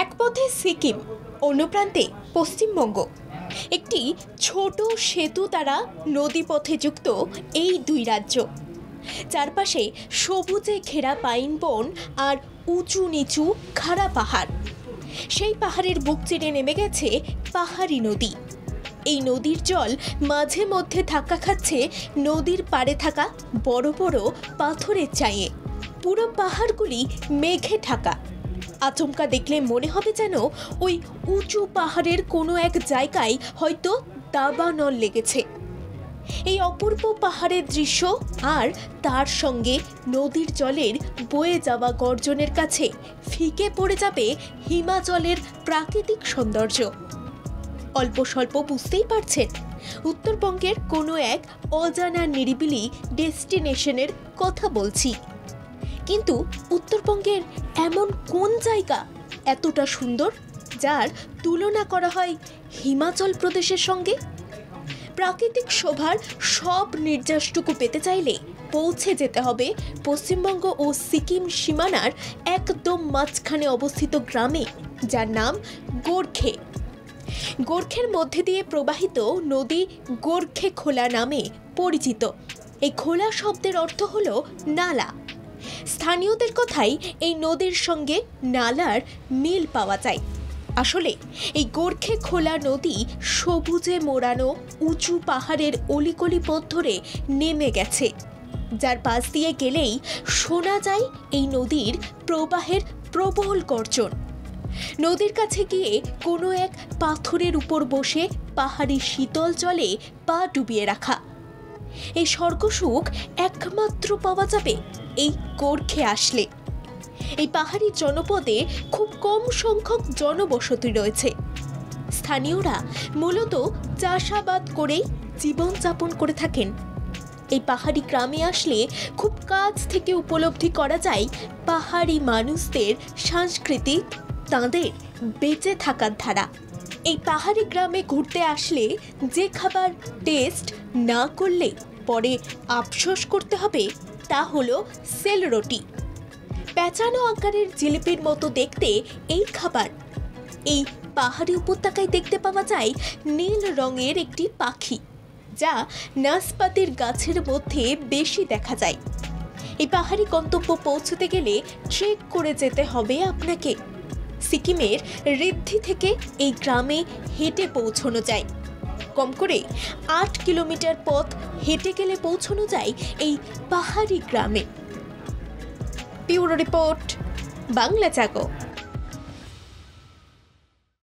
এক পথে সিকিম, অন্য প্রান্তে পশ্চিমবঙ্গ। একটি ছোট সেতু দ্বারা নদীপথে যুক্ত এই দুই রাজ্য। চারপাশে সবুজে ঘেরা পাইন বন আর উঁচু নিচু খাড়া পাহাড়। সেই পাহাড়ের বুক চিরে নেমে গেছে পাহাড়ি নদী। এই নদীর জল মাঝে মধ্যে ধাক্কা খাচ্ছে নদীর পাড়ে থাকা বড় বড় পাথরের চাইয়ে। পুরো পাহাড়গুলি মেঘে ঢাকা। আচমকা দেখলে মনে হবে যেন ওই উঁচু পাহাড়ের কোনো এক জায়গায় হয়তো দাবানল লেগেছে। এই অপূর্ব পাহাড়ের দৃশ্য আর তার সঙ্গে নদীর জলের বয়ে যাওয়া গর্জনের কাছে ফিকে পড়ে যাবে হিমাচলের প্রাকৃতিক সৌন্দর্য। অল্প স্বল্প বুঝতেই পারছেন, উত্তরবঙ্গের কোনো এক অজানা নিরিবিলি ডেস্টিনেশনের কথা বলছি। কিন্তু উত্তরবঙ্গের এমন কোন জায়গা এতটা সুন্দর যার তুলনা করা হয় হিমাচল প্রদেশের সঙ্গে? প্রাকৃতিক শোভার সব নির্যাসটুকু পেতে চাইলে পৌঁছে যেতে হবে পশ্চিমবঙ্গ ও সিকিম সীমানার একদম মাঝখানে অবস্থিত গ্রামে, যার নাম গোর্খে। গোর্খের মধ্যে দিয়ে প্রবাহিত নদী গোর্খে খোলা নামে পরিচিত। এই খোলা শব্দের অর্থ হলো নালা। স্থানীয়দের কথাই এই নদীর সঙ্গে নালার মিল পাওয়া যায়। আসলে এই গোর্খে খোলা নদী সবুজে মোড়ানো উঁচু পাহাড়ের অলিগলি পথ ধরে নেমে গেছে, যার পাশ দিয়ে গেলেই শোনা যায় এই নদীর প্রবাহের প্রবল গর্জন। নদীর কাছে গিয়ে কোনো এক পাথরের উপর বসে পাহাড়ি শীতল জলে পা ডুবিয়ে রাখা। এই স্বর্গসুখ একমাত্র পাওয়া যাবে এই গোর্খে আসলে। এই পাহাড়ি জনপদে খুব কম সংখ্যক জনবসতি রয়েছে। স্থানীয়রা মূলত চাষাবাদ করেই জীবনযাপন করে থাকেন। এই পাহাড়ি গ্রামে আসলে খুব কাছ থেকে উপলব্ধি করা যায় পাহাড়ি মানুষদের সাংস্কৃতিক, তাঁদের বেঁচে থাকার ধারা। এই পাহাড়ি গ্রামে ঘুরতে আসলে যে খাবার টেস্ট না করলে পরে আফসোস করতে হবে তা হলো সেল রুটি। পেঁচানো আকারের জিলিপির মতো দেখতে এই খাবার। এই পাহাড়ি উপত্যকায় দেখতে পাওয়া যায় নীল রঙের একটি পাখি, যা নাশপাতির গাছের মধ্যে বেশি দেখা যায়। এই পাহাড়ি গন্তব্য পৌঁছতে গেলে ট্রেক করে যেতে হবে আপনাকে। সিকিমের ঋদ্ধি থেকে এই গ্রামে হেঁটে পৌঁছানো যায়। কম করে 8 কিলোমিটার পথ হেঁটে গেলে পৌঁছানো যায় এই পাহাড়ি গ্রামে। ব্যুরো রিপোর্ট, বাংলা জাগো।